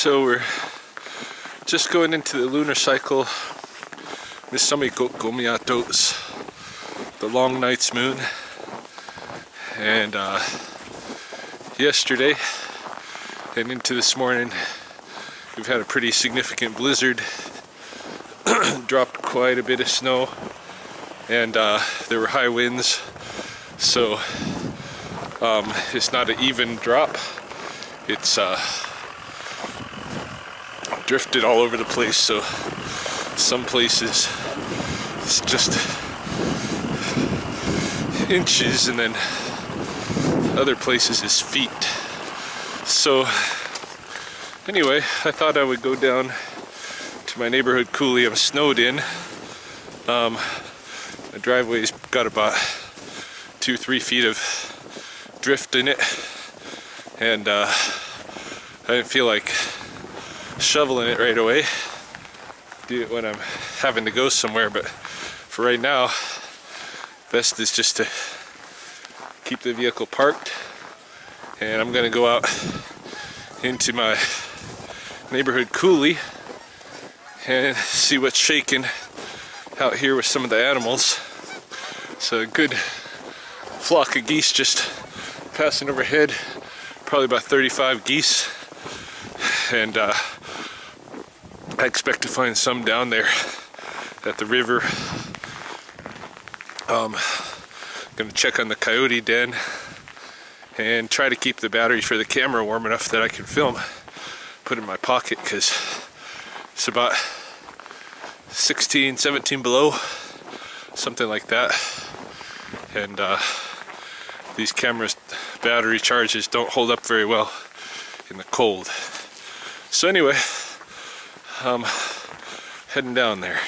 So we're just going into the lunar cycle. Misamiko Gomiato's the long night's moon. And yesterday and into this morning, we've had a pretty significant blizzard. Dropped quite a bit of snow, and there were high winds. So it's not an even drop. It's drifted all over the place. So some places it's just inches, and then other places is feet. So anyway, I thought I would go down to my neighborhood coulee. I'm snowed in. My driveway's got about 2-3 feet of drift in it, and I didn't feel like shoveling it right away. Do it when I'm having to go somewhere, but for right now, best is just to keep the vehicle parked. And I'm gonna go out into my neighborhood coulee and see what's shaking out here with some of the animals. So a good flock of geese just passing overhead, probably about 35 geese, and I expect to find some down there at the river. Gonna check on the coyote den and try to keep the battery for the camera warm enough that I can film. Put it in my pocket because it's about 16, 17 below, something like that. And these cameras' battery charges don't hold up very well in the cold. So anyway, I'm heading down there.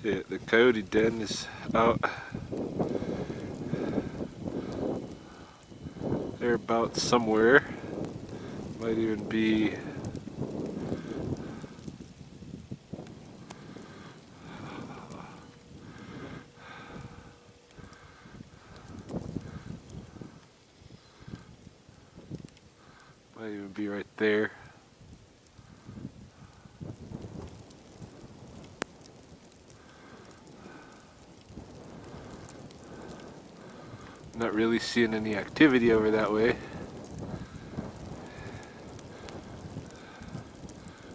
Yeah, the coyote den is out thereabouts somewhere. Might even be right there. Not really seeing any activity over that way,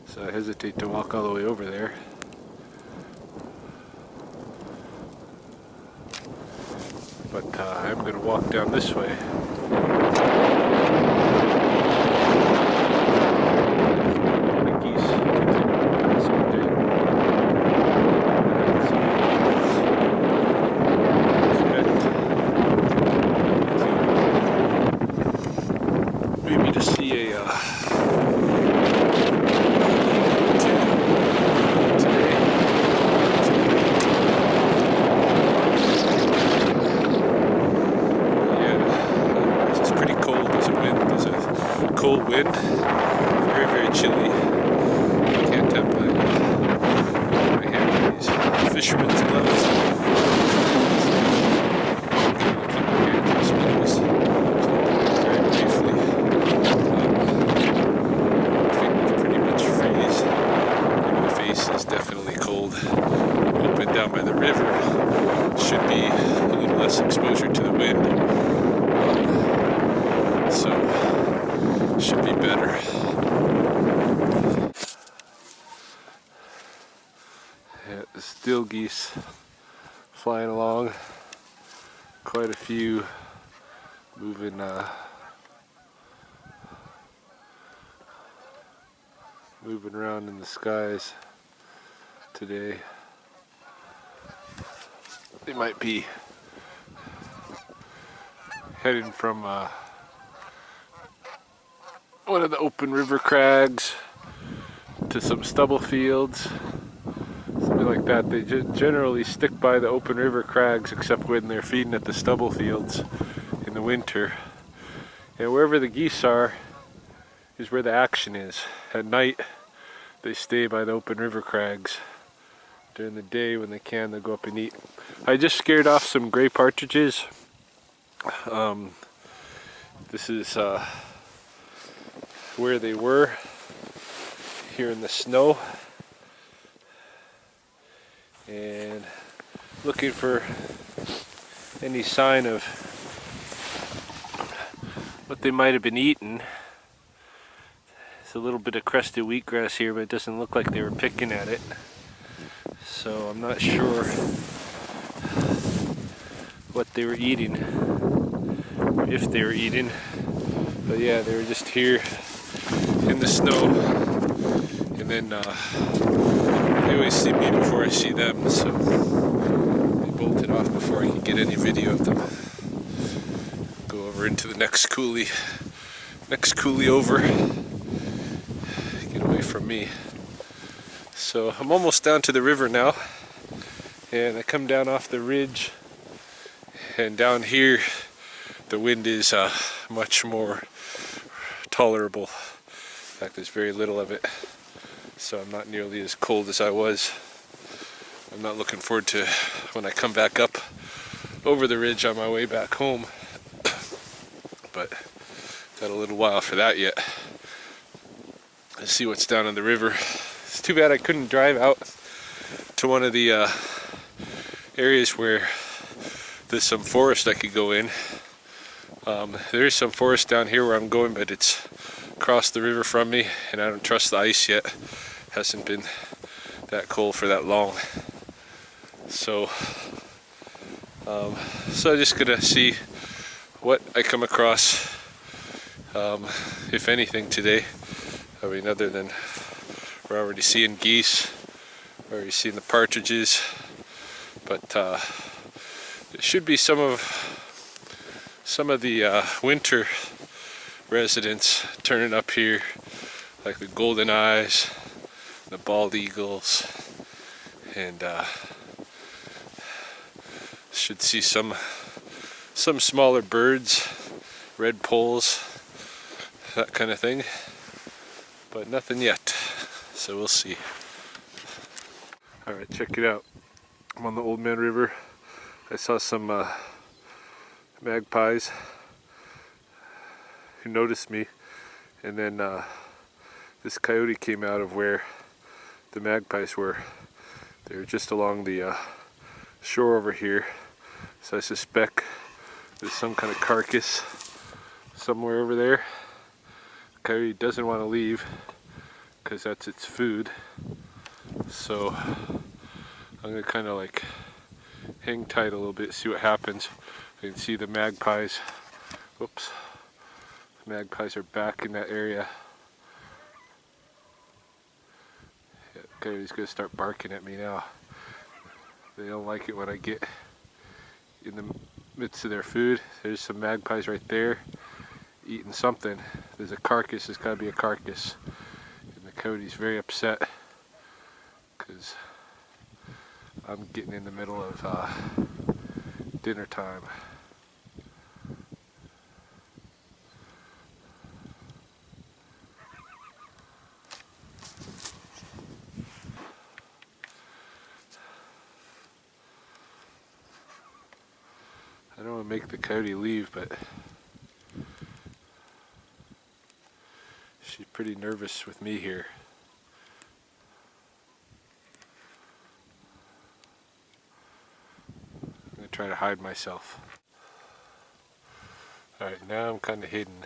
so I hesitate to walk all the way over there. But I'm going to walk down this way. Cold wind, very, very chilly. I can't tap my hand in these fisherman's gloves. Keep my hand in this place. Very briefly. My fingers pretty much freeze. And my face is definitely cold. Up and down by the river should be a little less exposure to the wind. Should be better. Yeah, the still geese flying along. Quite a few moving around in the skies today. They might be heading from one of the open river crags to some stubble fields, something like that. They generally stick by the open river crags except when they're feeding at the stubble fields in the winter. And wherever the geese are, is where the action is. At night, they stay by the open river crags. During the day, when they can, they'll go up and eat. I just scared off some gray partridges. This is where they were, here in the snow. And looking for any sign of what they might have been eating. There's a little bit of crested wheatgrass here, but it doesn't look like they were picking at it. So I'm not sure what they were eating, or if they were eating. But yeah, they were just here in the snow. And then they always see me before I see them, so they bolted off before I could get any video of them. Go over into the next coulee over. Get away from me. So I'm almost down to the river now, and I come down off the ridge, and down here the wind is much more tolerable. In fact, there's very little of it, so I'm not nearly as cold as I was. I'm not looking forward to when I come back up over the ridge on my way back home, but got a little while for that yet. Let's see what's down on the river. It's too bad I couldn't drive out to one of the areas where there's some forest I could go in. There is some forest down here where I'm going, but it's across the river from me, and I don't trust the ice yet. Hasn't been that cold for that long. So I'm just gonna see what I come across, if anything, today. I mean, other than we're already seeing geese, we're already seeing the partridges, but it should be some of the winter residents turning up here, like the golden eyes, the bald eagles, and should see some smaller birds, red poles, that kind of thing, but nothing yet. So we'll see. Alright, check it out. I'm on the Old Man River. I saw some magpies who noticed me, and then this coyote came out of where the magpies were. They were just along the shore over here, so I suspect there's some kind of carcass somewhere over there. The coyote doesn't want to leave because that's its food, so I'm gonna kind of like hang tight a little bit, see what happens. You can see the magpies. Whoops. The magpies are back in that area. Yeah, the coyote's gonna start barking at me now. They don't like it when I get in the midst of their food. There's some magpies right there eating something. There's a carcass. There's gotta be a carcass. And the coyote's very upset because I'm getting in the middle of dinner time. I don't want to make the coyote leave, but she's pretty nervous with me here. I'm going to try to hide myself. Alright, now I'm kind of hidden.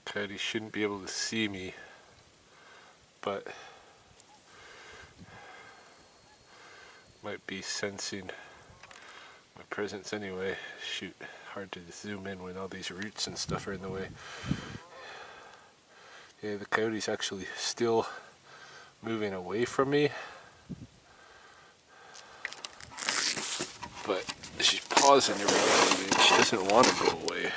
Coyote shouldn't be able to see me, but might be sensing my presence anyway. Shoot, hard to zoom in when all these roots and stuff are in the way. Yeah, the coyote's actually still moving away from me, but she's pausing every now and then. She doesn't want to go away.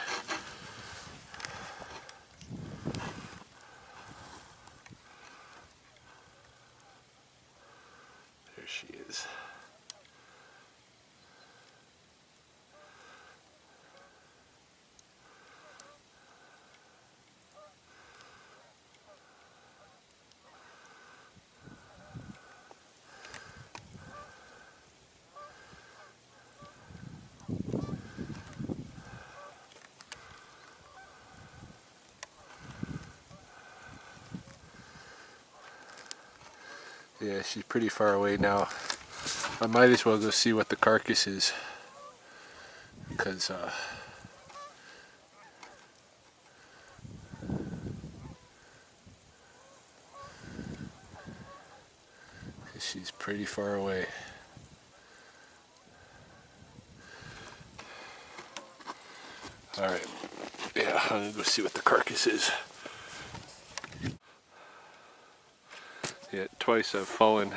There she is. Yeah, she's pretty far away now. I might as well go see what the carcass is, because she's pretty far away. Alright, yeah, I'm gonna go see what the carcass is. Yeah, twice I've fallen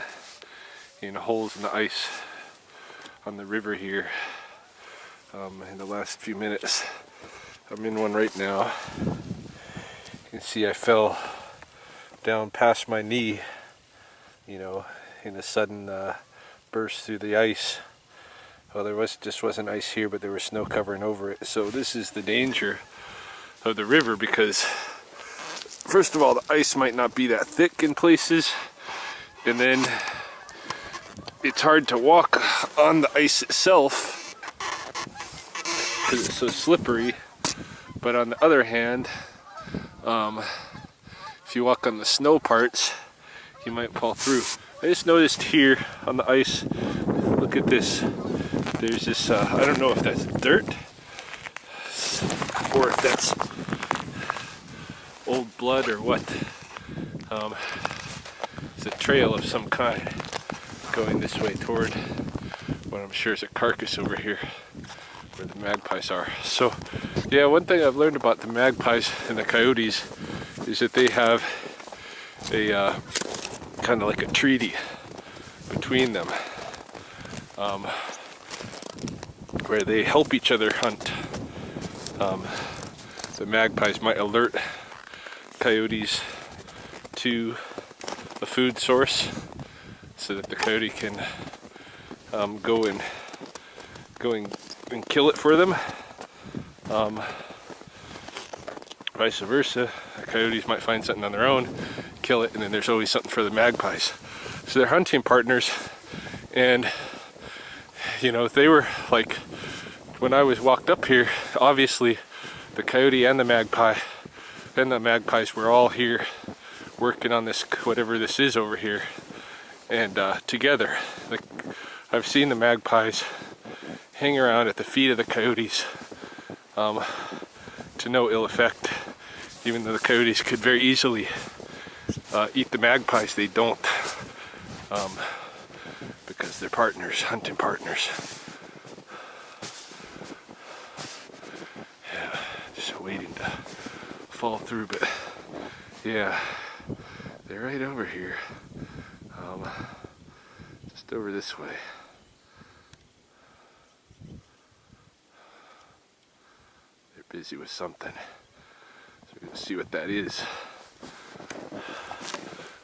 in holes in the ice on the river here in the last few minutes. I'm in one right now. You can see I fell down past my knee, you know, in a sudden burst through the ice. Well, there just wasn't ice here, but there was snow covering over it. So this is the danger of the river, because first of all, the ice might not be that thick in places, and then it's hard to walk on the ice itself because it's so slippery. But on the other hand, if you walk on the snow parts, you might fall through. I just noticed here on the ice, look at this. There's this, I don't know if that's dirt or if that's old blood or what. It's a trail of some kind going this way toward what I'm sure is a carcass over here where the magpies are. So yeah, one thing I've learned about the magpies and the coyotes is that they have a kind of like a treaty between them, where they help each other hunt. The magpies might alert coyotes to a food source so that the coyote can go and kill it for them. Vice versa, the coyotes might find something on their own, kill it, and then there's always something for the magpies. So they're hunting partners, and you know, they were like, when I was walked up here, obviously the coyote and the magpies were all here working on this, whatever this is over here, and together. Like, I've seen the magpies hang around at the feet of the coyotes to no ill effect. Even though the coyotes could very easily eat the magpies, they don't, because they're partners, hunting partners. Yeah, just waiting to fall through, but yeah, they're right over here, just over this way. They're busy with something, so we're gonna see what that is.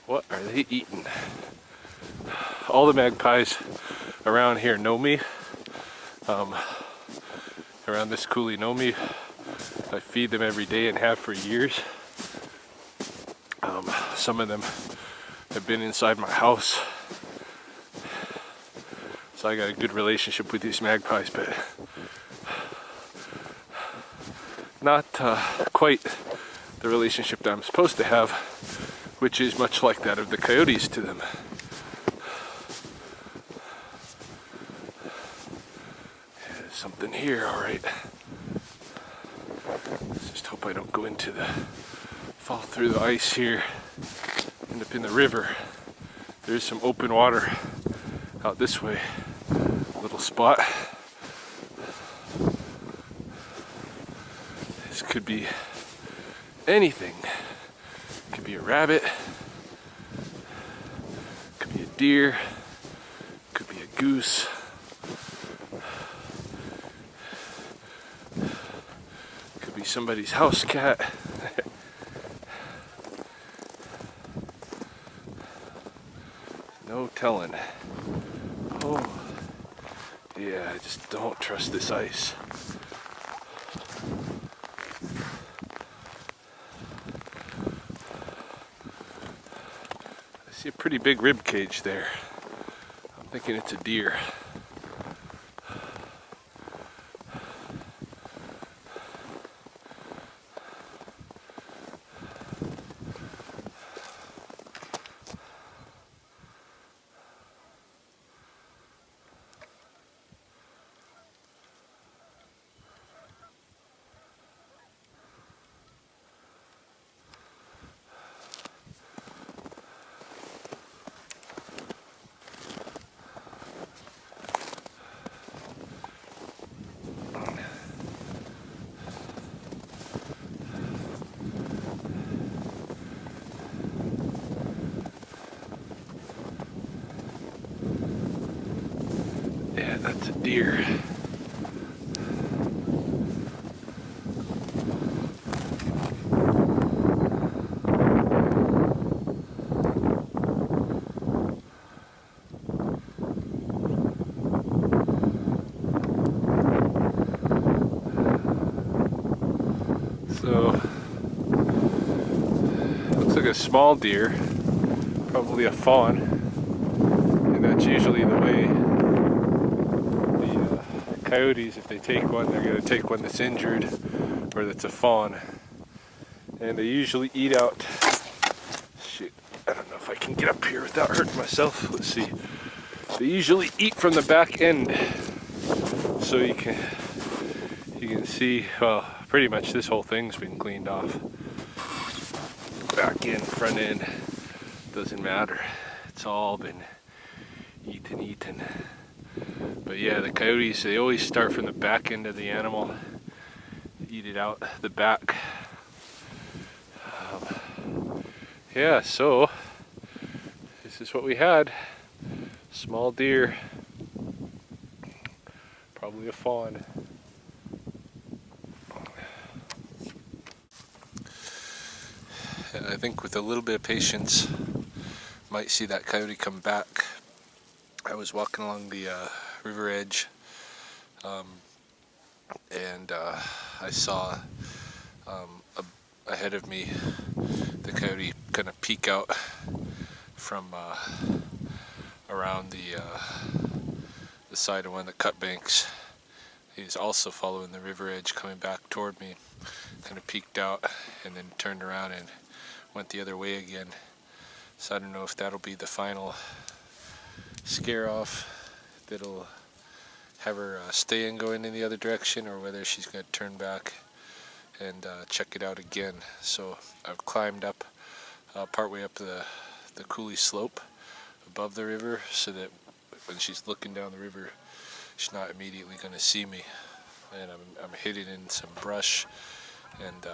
What are they eating? All the magpies around here know me. Around this coulee know me. I feed them every day and have for years. Some of them have been inside my house, so I got a good relationship with these magpies, but not quite the relationship that I'm supposed to have, which is much like that of the coyotes to them. Yeah, there's something here, all right. Let's just hope I don't go into fall through the ice here, end up in the river. There's some open water out this way, little spot. This could be anything. Could be a rabbit, could be a deer, could be a goose, could be somebody's house cat. No telling. Oh, yeah, I just don't trust this ice. I see a pretty big rib cage there. I'm thinking it's a deer. That's a deer. So, looks like a small deer, probably a fawn, and that's usually the way the coyotes, if they take one, they're going to take one that's injured or that's a fawn, and they usually eat out. Shoot, I don't know if I can get up here without hurting myself. Let's see. They usually eat from the back end, so you can see, well, pretty much this whole thing's been cleaned off. Back end, front end, doesn't matter. It's all been eaten. But yeah, the coyotes, they always start from the back end of the animal, eat it out the back. Yeah, so this is what we had. Small deer, probably a fawn. I think with a little bit of patience, might see that coyote come back. I was walking along the river edge, and I saw ahead of me the coyote kind of peek out from around the side of one of the cut banks. He's also following the river edge, coming back toward me, kind of peeked out and then turned around and went the other way again. So I don't know if that'll be the final scare off that'll have her stay and go in the other direction, or whether she's going to turn back and check it out again. So I've climbed up partway up the coulee slope above the river, so that when she's looking down the river, she's not immediately going to see me. And I'm hidden in some brush, and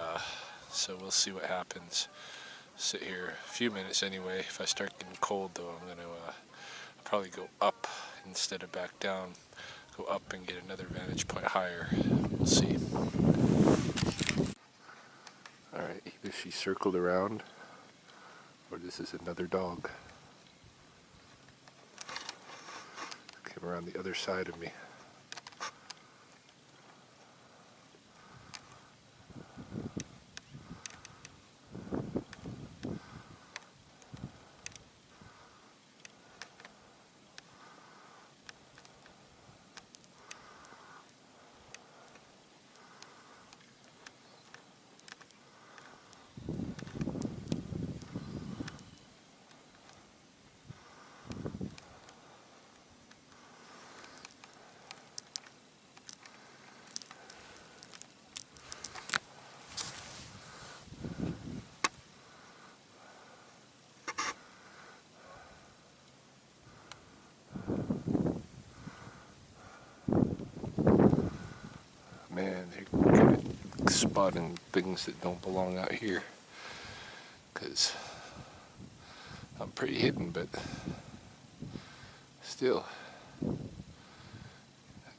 so we'll see what happens. Sit here a few minutes anyway. If I start getting cold though, I'm going to probably go up instead of back down. Go up and get another vantage point higher. We'll see. Alright, either she circled around or this is another dog. Came around the other side of me. Man, they're good at spotting things that don't belong out here, because I'm pretty hidden, but still, that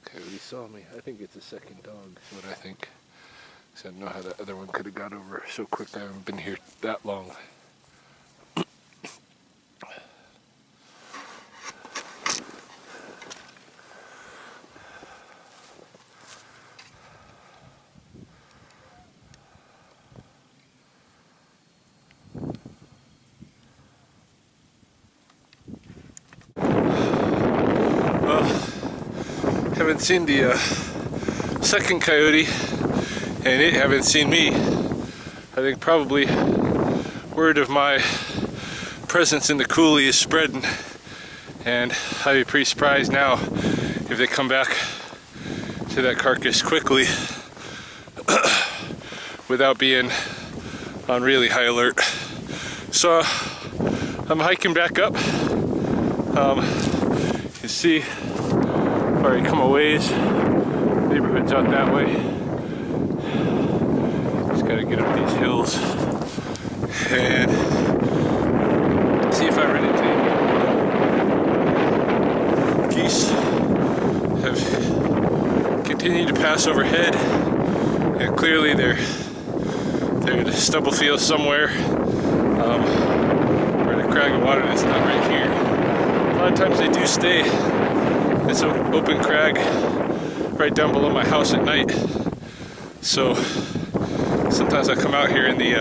coyote saw me. I think it's a second dog, is what I think, because I don't know how that other one could have got over so quick. I haven't been here that long. Haven't seen the second coyote, and it haven't seen me. I think probably word of my presence in the coulee is spreading, and I'd be pretty surprised now if they come back to that carcass quickly without being on really high alert. So I'm hiking back up. You see, already come a ways. Neighborhood's out that way. Just gotta get up these hills and see if I run into any geese. pass overhead, and clearly they're in a stubble field somewhere, or in a crag of water that's not right here. A lot of times they do stay this open crag right down below my house at night. So sometimes I come out here in the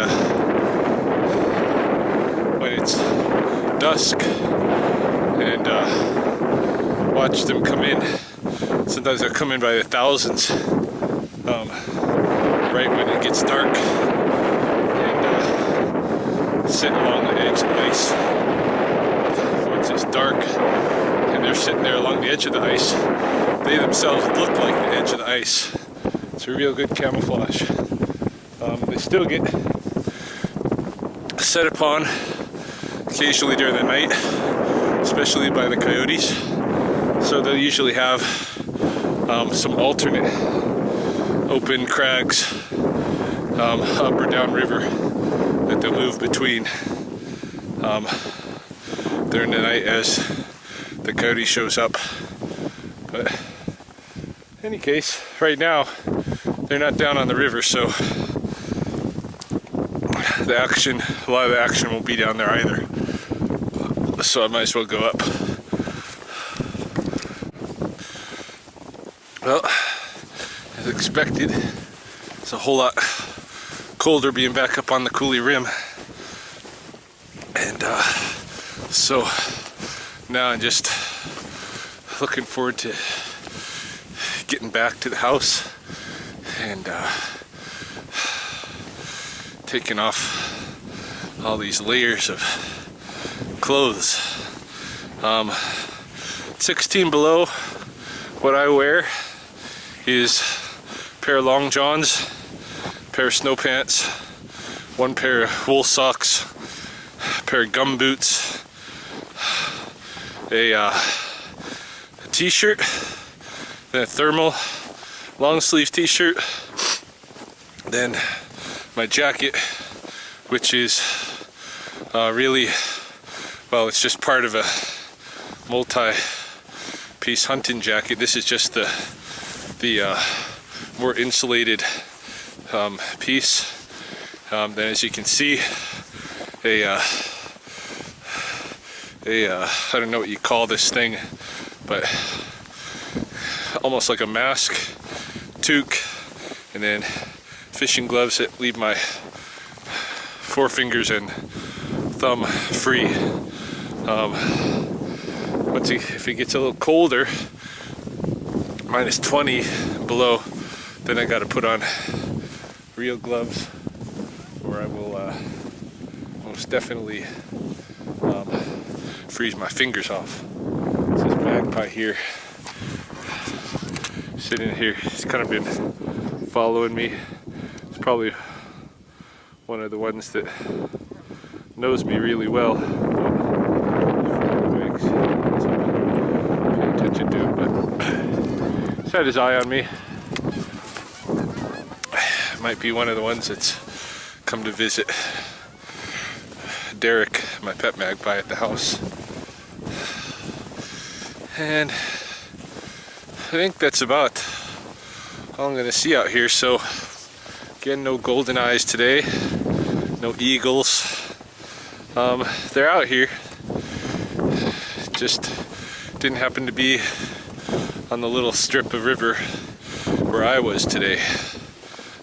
when it's dusk and watch them come in. Sometimes they'll come in by the thousands right when it gets dark, and sit along the edge of the ice. Once it's dark and they're sitting there along the edge of the ice, they themselves look like the edge of the ice. It's a real good camouflage. They still get set upon occasionally during the night, especially by the coyotes. So they'll usually have some alternate open crags up or down river that they'll move between during the night as the coyote shows up. But in any case, right now they're not down on the river, so a lot of the action won't be down there either. So I might as well go up. Well, as expected, it's a whole lot colder being back up on the coulee rim. And so now I'm just looking forward to getting back to the house and taking off all these layers of clothes. 16 below, what I wear is a pair of long johns, a pair of snow pants, one pair of wool socks, a pair of gum boots, a t-shirt, then a thermal long sleeve t-shirt, then my jacket, which is really, well, it's just part of a multi-piece hunting jacket. This is just the more insulated piece. Then, as you can see, I don't know what you call this thing, but almost like a mask, toque, and then fishing gloves that leave my forefingers and thumb free. If it gets a little colder, -20 below, then I got to put on real gloves, or I will most definitely freeze my fingers off. This magpie here, sitting here, he's kind of been following me. It's probably one of the ones that knows me really well. Pay attention to it, but he's had his eye on me. Might be one of the ones that's come to visit Derek, my pet magpie, at the house. And I think that's about all I'm gonna see out here. So again, no golden eyes today, no eagles. They're out here, just didn't happen to be on the little strip of river where I was today,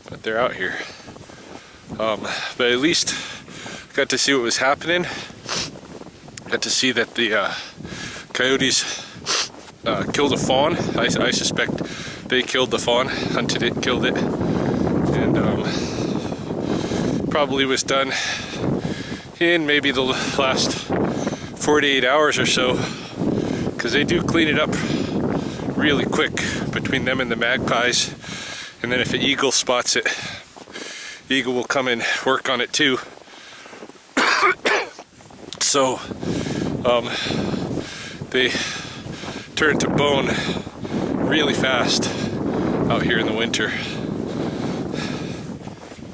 but they're out here. But at least got to see what was happening. Got to see that the coyotes killed a fawn. I suspect they killed the fawn, hunted it, killed it, and probably was done in maybe the last 48 hours or so, because they do clean it up really quick between them and the magpies. And then if an eagle spots it, the eagle will come and work on it too. So they turn to bone really fast out here in the winter.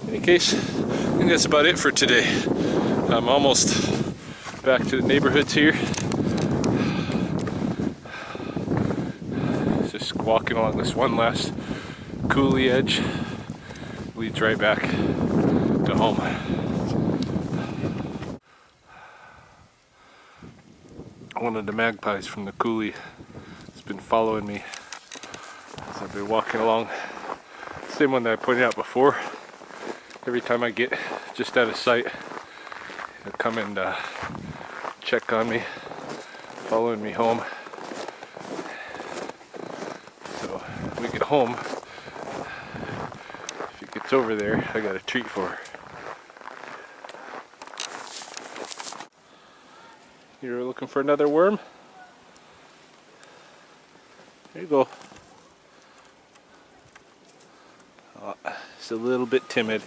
In any case, I think that's about it for today. I'm almost back to the neighborhoods here. Just walking along this one last coulee edge leads right back to home. One of the magpies from the coulee has been following me as I've been walking along. Same one that I pointed out before. Every time I get just out of sight, he'll come and check on me, following me home. So when we get home, if he gets over there, I got a treat for her. You're looking for another worm? There you go. Oh, it's a little bit timid.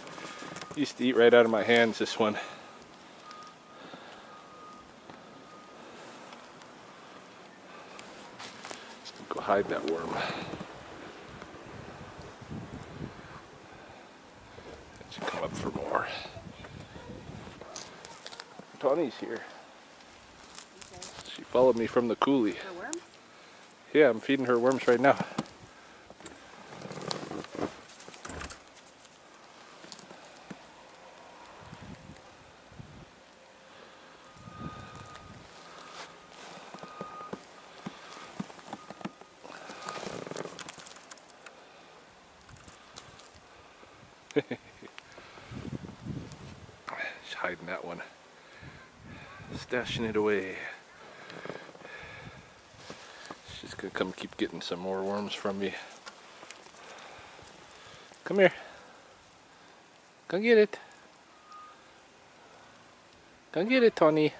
Used to eat right out of my hands, this one. Go hide that worm. It should come up for more. Tawny's here. She followed me from the coulee. For worms? Yeah, I'm feeding her worms right now. She's hiding that one. Stashing it away. She's gonna come keep getting some more worms from me. Come here. Come get it. Come get it, Tawny.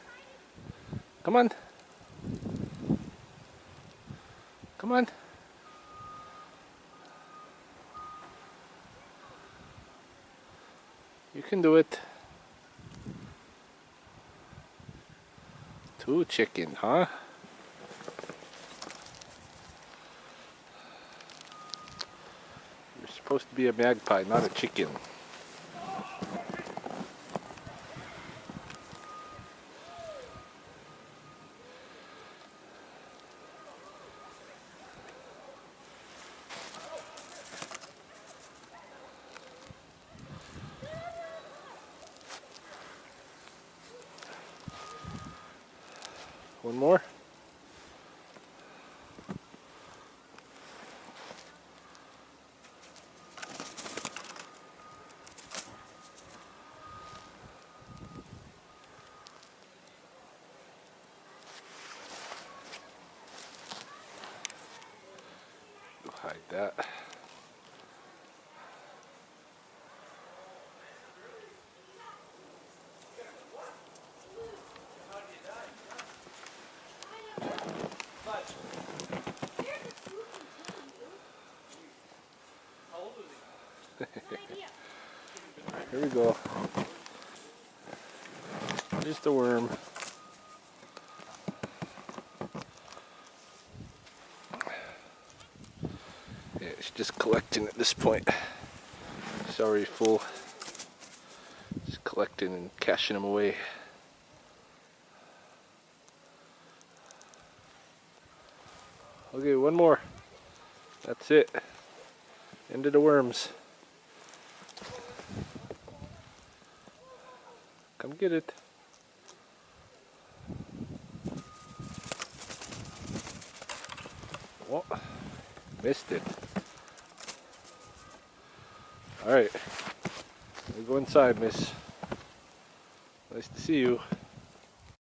Come on. Come on. You can do it. Two chicken, huh? You're supposed to be a magpie, not a chicken. One more. You'll hide that. Here we go. Here's the worm. Yeah, it's just collecting at this point. It's already full. Just collecting and cashing them away. Okay, one more. That's it. End of the worms. Come get it. Oh, missed it. Alright. We'll go inside, miss. Nice to see you.